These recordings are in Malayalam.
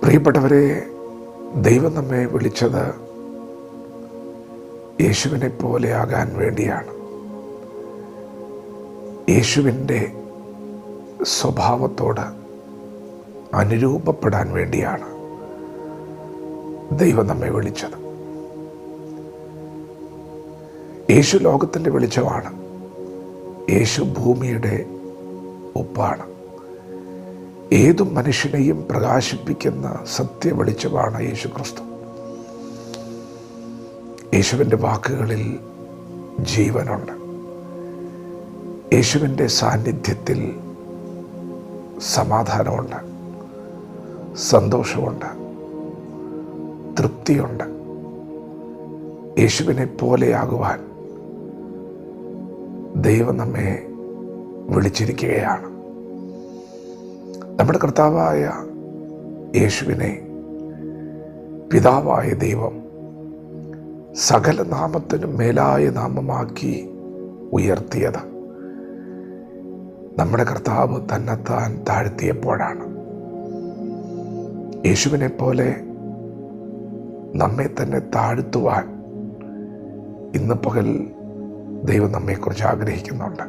പ്രിയപ്പെട്ടവരെ, ദൈവം നമ്മെ വിളിച്ചത് യേശുവിനെ പോലെ ആകാൻ വേണ്ടിയാണ്. യേശുവിൻ്റെ സ്വഭാവത്തോട് അനുരൂപപ്പെടാൻ വേണ്ടിയാണ് ദൈവം നമ്മെ വിളിച്ചത്. യേശു ലോകത്തിൻ്റെ വെളിച്ചമാണ്. യേശു ഭൂമിയുടെ ഉപ്പാണ്. ഏതു മനുഷ്യനെയും പ്രകാശിപ്പിക്കുന്ന സത്യ വെളിച്ചമാണ് യേശു ക്രിസ്തു. യേശുവിൻ്റെ വാക്കുകളിൽ ജീവനുണ്ട്. യേശുവിൻ്റെ സാന്നിധ്യത്തിൽ സമാധാനമുണ്ട്, സന്തോഷമുണ്ട്, തൃപ്തിയുണ്ട്. യേശുവിനെ പോലെയാകുവാൻ ദൈവം നമ്മെ വിളിച്ചിരിക്കുകയാണ്. നമ്മുടെ കർത്താവായ യേശുവിനെ പിതാവായ ദൈവം സകല നാമത്തിനും മേലായ നാമമാക്കി ഉയർത്തിയത് നമ്മുടെ കർത്താവ് തന്നെത്താൻ താഴ്ത്തിയപ്പോഴാണ്. യേശുവിനെ പോലെ നമ്മെ തന്നെ താഴ്ത്തുവാൻ ഇന്ന് പകൽ ദൈവം നമ്മെക്കുറിച്ച് ആഗ്രഹിക്കുന്നുണ്ട്.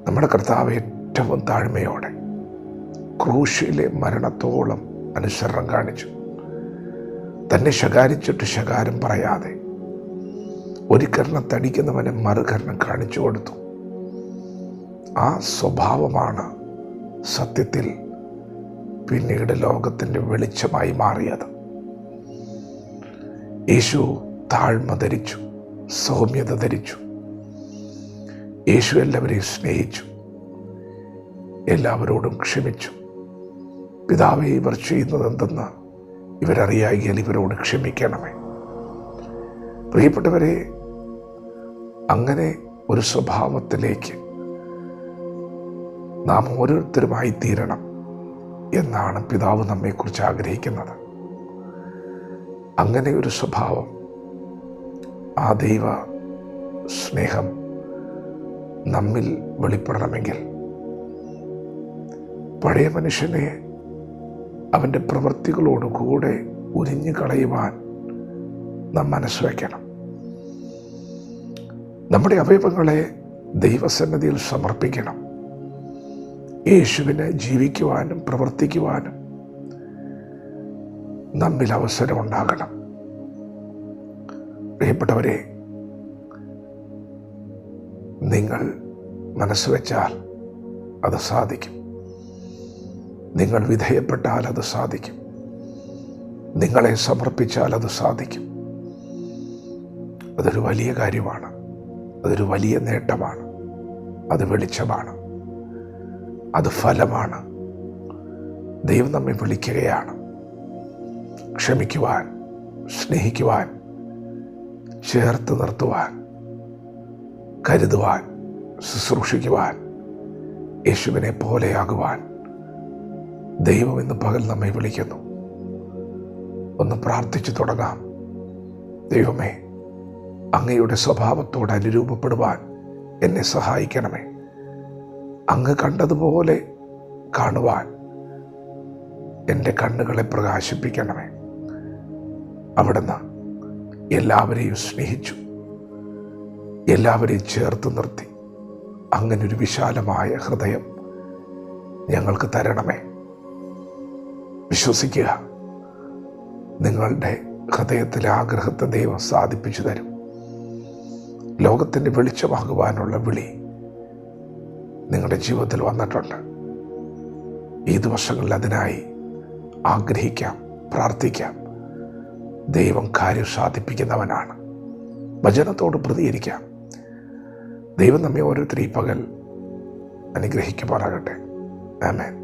നമ്മുടെ കർത്താവ് ഏറ്റവും താഴ്മയോടെ ക്രൂശിലെ മരണത്തോളം അനുസരണം കാണിച്ചു. തന്നെ ശകാരിച്ചിട്ട് ശകാരം പറയാതെ ഒരു കർണത്തടിക്കുന്നവനെ മറുകർണം കാണിച്ചു കൊടുത്തു. ആ സ്വഭാവമാണ് സത്യത്തിൽ പിന്നീട് ലോകത്തിൻ്റെ വെളിച്ചമായി മാറിയത്. യേശു താഴ്മ ധരിച്ചു, സൗമ്യത ധരിച്ചു. യേശു എല്ലാവരെയും സ്നേഹിച്ചു, എല്ലാവരോടും ക്ഷമിച്ചു. പിതാവേ, ഇവർ ചെയ്യുന്നത് എന്തെന്ന് ഇവരറിയാകിയാൽ ഇവരോട് ക്ഷമിക്കണമേ. പ്രിയപ്പെട്ടവരെ, അങ്ങനെ ഒരു സ്വഭാവത്തിലേക്ക് നാം ഓരോരുത്തരുമായി തീരണം എന്നാണ് പിതാവ് നമ്മെക്കുറിച്ച് ആഗ്രഹിക്കുന്നത്. അങ്ങനെ ഒരു സ്വഭാവം, ആ ദൈവ സ്നേഹം നമ്മിൽ വെളിപ്പെടണമെങ്കിൽ പഴയ മനുഷ്യനെ അവൻ്റെ പ്രവൃത്തികളോടുകൂടെ ഉരിഞ്ഞു കളയുവാൻ നാം മനസ്സ് വയ്ക്കണം. നമ്മുടെ അവയവങ്ങളെ ദൈവസന്നിധിയിൽ സമർപ്പിക്കണം. യേശുവിനെ ജീവിക്കുവാനും പ്രവർത്തിക്കുവാനും നമ്മിൽ അവസരമുണ്ടാകണം. പ്രിയപ്പെട്ടവരെ, നിങ്ങൾ മനസ്സ് വെച്ചാൽ അത് സാധിക്കും. നിങ്ങൾ വിധേയപ്പെട്ടാൽ അത് സാധിക്കും. നിങ്ങളെ സമർപ്പിച്ചാൽ അത് സാധിക്കും. അതൊരു വലിയ കാര്യമാണ്. അതൊരു വലിയ നേട്ടമാണ്. അത് വെളിച്ചമാണ്. അത് ഫലമാണ്. ദൈവം നമ്മെ വിളിക്കുകയാണ് ക്ഷമിക്കുവാൻ, സ്നേഹിക്കുവാൻ, ചേർത്ത് നിർത്തുവാൻ, കരുതുവാൻ, ശുശ്രൂഷിക്കുവാൻ, യേശുവിനെ പോലെയാകുവാൻ ദൈവം ഇന്ന് പകൽ നമ്മെ വിളിക്കുന്നു. ഒന്ന് പ്രാർത്ഥിച്ചു തുടങ്ങാം. ദൈവമേ, അങ്ങയുടെ സ്വഭാവത്തോട് അനുരൂപപ്പെടുവാൻ എന്നെ സഹായിക്കണമേ. അങ്ങ് കണ്ടതുപോലെ കാണുവാൻ എൻ്റെ കണ്ണുകളെ പ്രകാശിപ്പിക്കണമേ. അവിടുന്ന് എല്ലാവരെയും സ്നേഹിച്ചു, എല്ലാവരെയും ചേർത്ത് നിർത്തി. അങ്ങനൊരു വിശാലമായ ഹൃദയം ഞങ്ങൾക്ക് തരണമേ. വിശ്വസിക്കുക, നിങ്ങളുടെ ഹൃദയത്തിലെ ആഗ്രഹത്തെ ദൈവം സാധിപ്പിച്ചു തരും. ലോകത്തിൻ്റെ വെളിച്ചമാകുവാനുള്ള വിളി നിങ്ങളുടെ ജീവിതത്തിൽ വന്നിട്ടുണ്ട്. ഈ ദിവസങ്ങളിൽ അതിനായി ആഗ്രഹിക്കാം, പ്രാർത്ഥിക്കാം. ദൈവം കാര്യം സാധിപ്പിക്കുന്നവനാണ്. വചനത്തോട് പ്രതികരിക്കാം. ദൈവം നമ്മെ ഓരോരുത്തരും ഈ പകൽ അനുഗ്രഹിക്കുമാറാകട്ടെ. ആമേൻ.